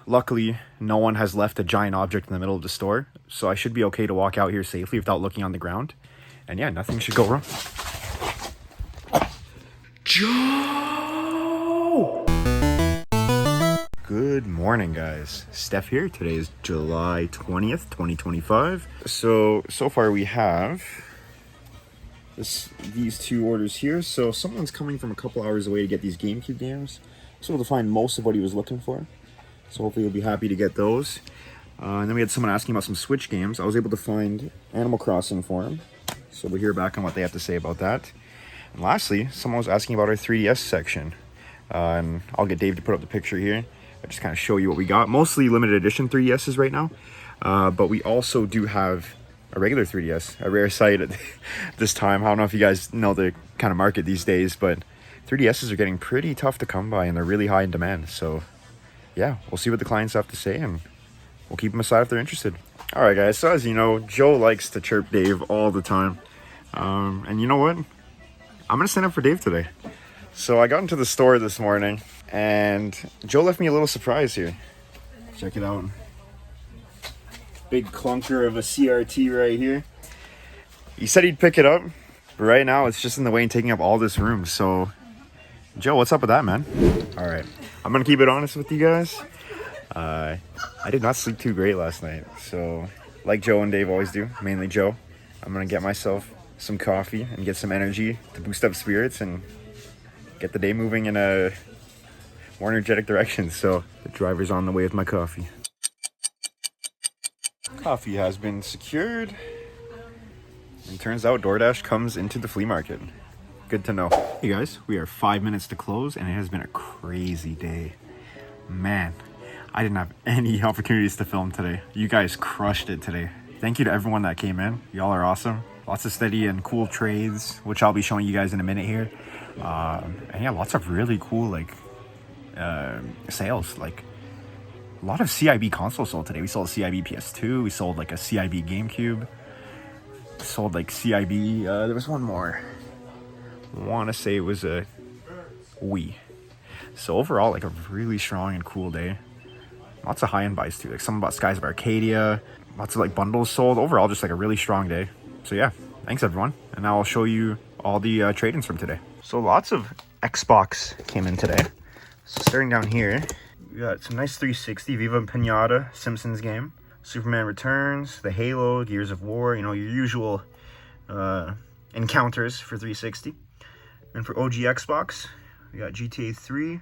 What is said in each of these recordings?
luckily, no one has left a giant object in the middle of the store, so I should be okay to walk out here safely without looking on the ground. And yeah, nothing should go wrong. Joe! Good morning, guys. Steph here. Today is July 20th, 2025. So far we have these two orders here. So someone's coming from a couple hours away to get these GameCube games. I was able to find most of what he was looking for. So hopefully he'll be happy to get those. And then we had someone asking about some Switch games. I was able to find Animal Crossing for him. So we'll hear back on what they have to say about that. And lastly, someone was asking about our 3DS section. And I'll get Dave to put up the picture here. I just kind of show you what we got. Mostly limited edition 3DSs right now. But we also do have a regular 3DS. A rare sight at this time. I don't know if you guys know the kind of market these days, but 3DSs are getting pretty tough to come by and they're really high in demand. So yeah, we'll see what the clients have to say and we'll keep them aside if they're interested. All right, guys. So as you know, Joe likes to chirp Dave all the time. And you know what? I'm going to stand up for Dave today. So I got into the store this morning and Joe left me a little surprise here. Check it out. Big clunker of a CRT right here. He said he'd pick it up, but right now it's just in the way and taking up all this room. So Joe, what's up with that, man? All right. I'm going to keep it honest with you guys. I did not sleep too great last night. So like Joe and Dave always do, mainly Joe, I'm going to get myself some coffee and get some energy to boost up spirits and get the day moving in a more energetic direction. So the driver's on the way with my coffee. Coffee has been secured. And turns out DoorDash comes into the flea market. Good to know. Hey guys, we are 5 minutes to close and it has been a crazy day. Man, I didn't have any opportunities to film today. You guys crushed it today. Thank you to everyone that came in. Y'all are awesome. Lots of steady and cool trades, which I'll be showing you guys in a minute here. And yeah, lots of really cool sales. Like a lot of CIB consoles sold today. We sold a CIB PS2. We sold like a CIB GameCube. Sold like CIB. There was one more. I want to say it was a Wii. So overall, like a really strong and cool day. Lots of high-end buys too. Like some about Skies of Arcadia. Lots of like bundles sold. Overall, just like a really strong day. So yeah, thanks everyone. And now I'll show you all the trade-ins from today. So lots of Xbox came in today. So starting down here, we got some nice 360 Viva Pinata Simpsons game. Superman Returns, the Halo, Gears of War. You know, your usual encounters for 360. And for OG Xbox, we got GTA 3,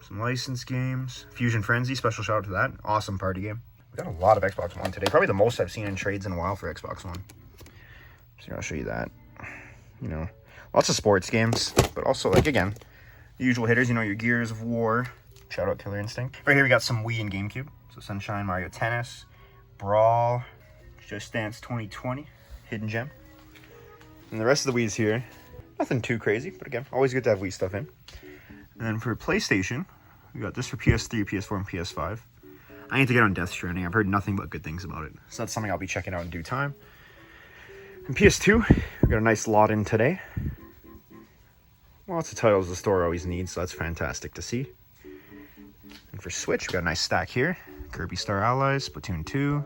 some licensed games, Fusion Frenzy, special shout out to that. Awesome party game. We got a lot of Xbox One today. Probably the most I've seen in trades in a while for Xbox One. So I'll show you that. You know, lots of sports games, but also, like, again, the usual hitters, you know, your Gears of War. Shout out Killer Instinct. Right here we got some Wii and GameCube. So Sunshine, Mario Tennis, Brawl, Just Dance 2020, Hidden Gem. And the rest of the Wii's here. Nothing too crazy, but again, always good to have Wii stuff in. And then for PlayStation, we got this for PS3, PS4, and PS5. I need to get on Death Stranding. I've heard nothing but good things about it. So that's something I'll be checking out in due time. And PS2, we got a nice lot in today. Lots of titles the store always needs, so that's fantastic to see. And for Switch, we got a nice stack here. Kirby Star Allies, Splatoon 2.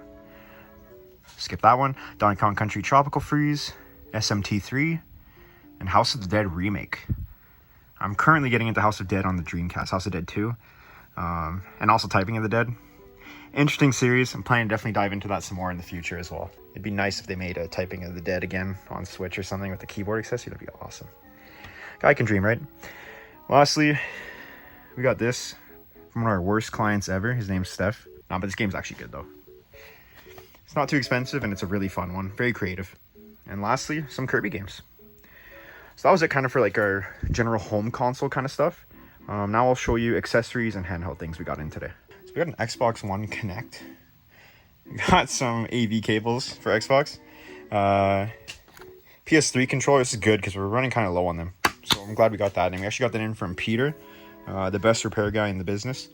Skip that one. Donkey Kong Country Tropical Freeze, SMT3. And House of the Dead Remake. I'm currently getting into House of Dead on the Dreamcast, House of Dead 2, and also Typing of the Dead. Interesting series. I'm planning to definitely dive into that some more in the future as well. It'd be nice if they made a Typing of the Dead again on Switch or something with the keyboard accessory. That'd be awesome. Guy can dream, right? Lastly, we got this from one of our worst clients ever. His name's Steph. But this game's actually good though. It's not too expensive and it's a really fun one. Very creative. And lastly, some Kirby games. So that was it kind of for like our general home console kind of stuff. Now I'll show you accessories and handheld things we got in today. So we got an Xbox One Connect. We got some AV cables for Xbox. PS3 controller. This is good because we're running kind of low on them. So I'm glad we got that. And we actually got that in from Peter, the best repair guy in the business.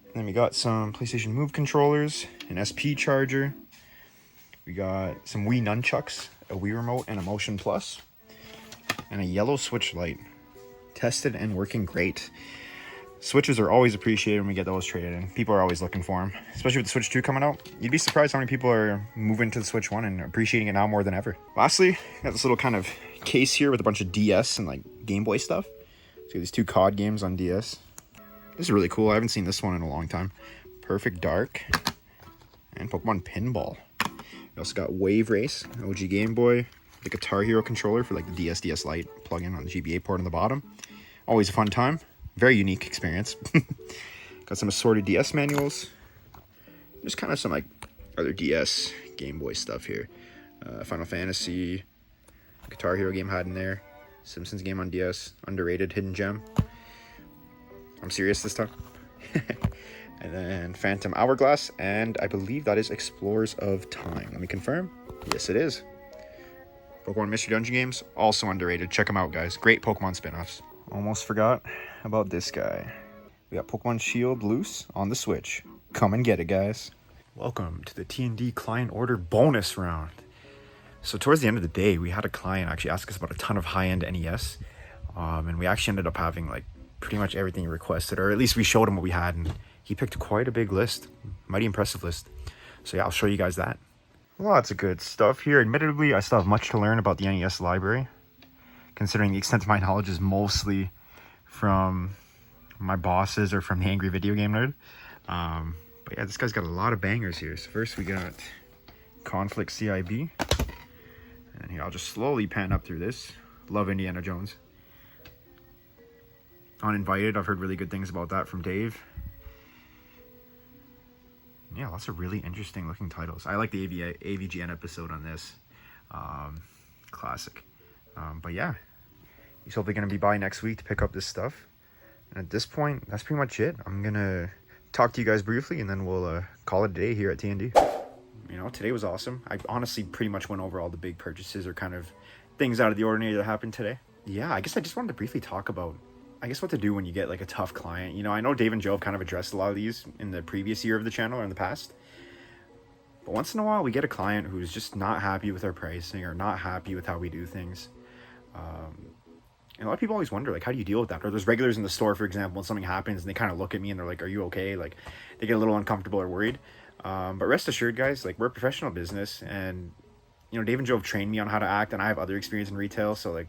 And then we got some PlayStation Move controllers, an SP charger. We got some Wii nunchucks, a Wii remote, and a Motion Plus. And a yellow switch light. Tested and working great. Switches are always appreciated when we get those traded in. People are always looking for them, especially with the Switch 2 coming out. You'd be surprised how many people are moving to the Switch 1 and appreciating it now more than ever. Lastly, got this little kind of case here with a bunch of DS and like Game Boy stuff. So these 2 COD games on DS. This is really cool. I haven't seen this one in a long time. Perfect Dark and Pokemon Pinball. We also got Wave Race, OG Game Boy, the Guitar Hero controller for like the DS Lite plug-in on the GBA port on the bottom. Always a fun time. Very unique experience. Got some assorted DS manuals. Just kind of some like other DS Game Boy stuff here. Final Fantasy, Guitar Hero game had in there. Simpsons game on DS, underrated hidden gem. I'm serious this time. And then Phantom Hourglass, and I believe that is Explorers of Time. Let me confirm. Yes, it is. Pokemon Mystery Dungeon games, also underrated. Check them out, guys. Great Pokemon spin-offs. Almost forgot about this guy. We got Pokemon Shield loose on the Switch. Come and get it, guys. Welcome to the T&D client order bonus round. So towards the end of the day, we had a client actually ask us about a ton of high-end NES. And we actually ended up having like pretty much everything he requested, or at least we showed him what we had, and he picked quite a big list. Mighty impressive list. So yeah, I'll show you guys that. Lots of good stuff here. Admittedly, I still have much to learn about the NES library, considering the extent of my knowledge is mostly from my bosses or from the Angry Video Game Nerd. But yeah, this guy's got a lot of bangers here. So first we got Conflict CIB. And here, I'll just slowly pan up through this. Love Indiana Jones. Uninvited, I've heard really good things about that from Dave. Yeah, lots of really interesting looking titles. I like the AVGN episode on this. Classic. But yeah, he's hopefully going to be by next week to pick up this stuff. And at this point, that's pretty much it. I'm going to talk to you guys briefly, and then we'll call it a day here at T&D. You know, today was awesome. I honestly pretty much went over all the big purchases or kind of things out of the ordinary that happened today. Yeah, I guess I just wanted to briefly talk about, I guess, what to do when you get like a tough client. You know, I know Dave and Joe have kind of addressed a lot of these in the previous year of the channel or in the past. But once in a while, we get a client who's just not happy with our pricing or not happy with how we do things. And a lot of people always wonder, like, how do you deal with that? Or there's regulars in the store, for example, when something happens and they kind of look at me and they're like, are you okay? Like, they get a little uncomfortable or worried. But rest assured, guys, like, we're a professional business, and, you know, Dave and Joe have trained me on how to act, and I have other experience in retail. So, like,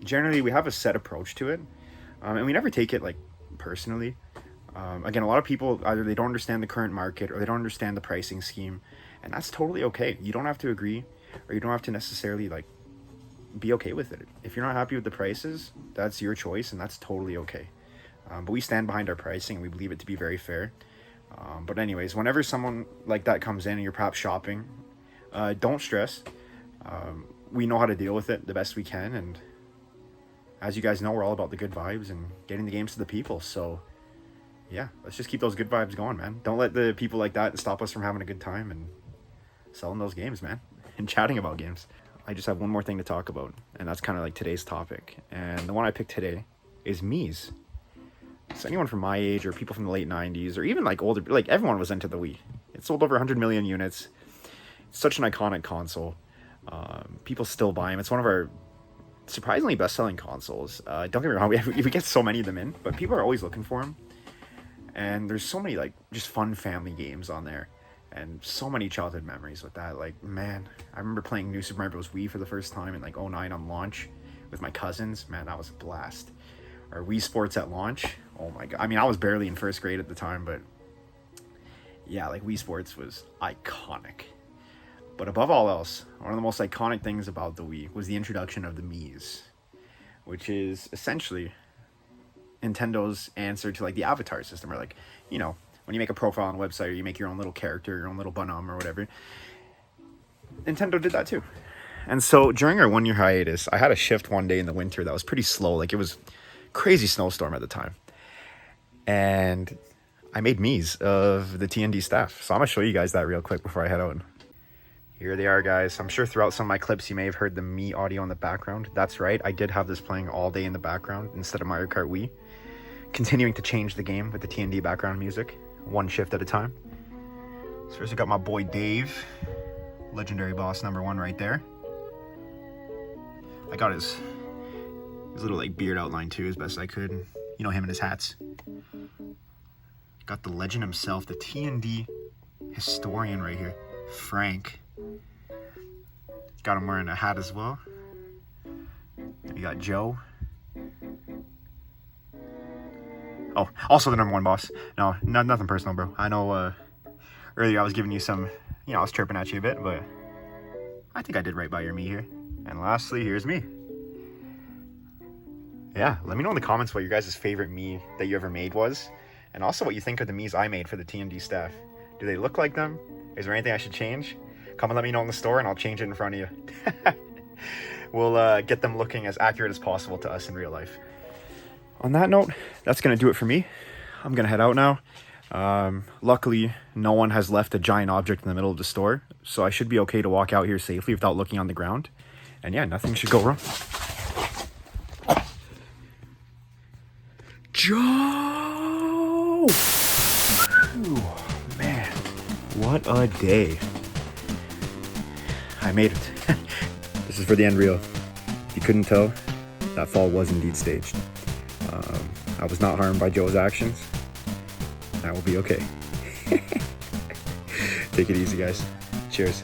generally we have a set approach to it. And we never take it, like, personally. Again, a lot of people, either they don't understand the current market or they don't understand the pricing scheme, and that's totally okay. You don't have to agree, or you don't have to necessarily, like, be okay with it. If you're not happy with the prices, that's your choice, and that's totally okay. But we stand behind our pricing, and we believe it to be very fair. But anyways, whenever someone like that comes in and you're perhaps shopping, don't stress. We know how to deal with it the best we can, and as you guys know, we're all about the good vibes and getting the games to the people. So yeah, let's just keep those good vibes going, man. Don't let the people like that stop us from having a good time and selling those games, man, and chatting about games. I just have one more thing to talk about, and that's kind of like today's topic. And the one I picked today is Mii's. So anyone from my age or people from the late 90s or even like older, like everyone was into the Wii. It sold over 100 million units. It's such an iconic console. People still buy them. It's one of our surprisingly best-selling consoles. Don't get me wrong, we get so many of them in, but people are always looking for them. And there's so many like just fun family games on there. And so many childhood memories with that. Like, man, I remember playing New Super Mario Bros. Wii for the first time in like 2009 on launch with my cousins. Man, that was a blast. Or Wii Sports at launch. Oh my god. I mean, I was barely in first grade at the time, but yeah, like Wii Sports was iconic. But above all else, one of the most iconic things about the Wii was the introduction of the Mii's, which is essentially Nintendo's answer to like the Avatar system, or like, you know, when you make a profile on a website or you make your own little character, your own little Bonhomme or whatever. Nintendo did that too. And so during our 1 year hiatus, I had a shift one day in the winter that was pretty slow. Like, it was crazy snowstorm at the time. And I made Mii's of the T&D staff. So I'm going to show you guys that real quick before I head out. Here they are, guys. I'm sure throughout some of my clips you may have heard the Mii audio in the background. That's right, I did have this playing all day in the background instead of Mario Kart Wii. Continuing to change the game with the T&D background music, one shift at a time. So first I got my boy Dave, legendary boss #1 right there. I got his little like beard outline too as best I could. You know him and his hats. Got the legend himself, the T&D historian right here, Frank. Got him wearing a hat as well. You got Joe. Oh, also the #1 boss. No, nothing personal, bro. I know earlier I was giving you some, I was chirping at you a bit, but I think I did right by your me here. And lastly, here's me. Yeah, let me know in the comments what your guys' favorite me that you ever made was, and also what you think of the me's I made for the T&D staff. Do they look like them? Is there anything I should change? Come and let me know in the store and I'll change it in front of you. We'll get them looking as accurate as possible to us in real life. On that note, that's going to do it for me. I'm going to head out now. Luckily, no one has left a giant object in the middle of the store, so I should be okay to walk out here safely without looking on the ground. And yeah, nothing should go wrong. Joe! Ooh, man, what a day. I made it. This is for the end reel. If you couldn't tell, that fall was indeed staged. I was not harmed by Joe's actions. I will be okay. Take it easy, guys. Cheers.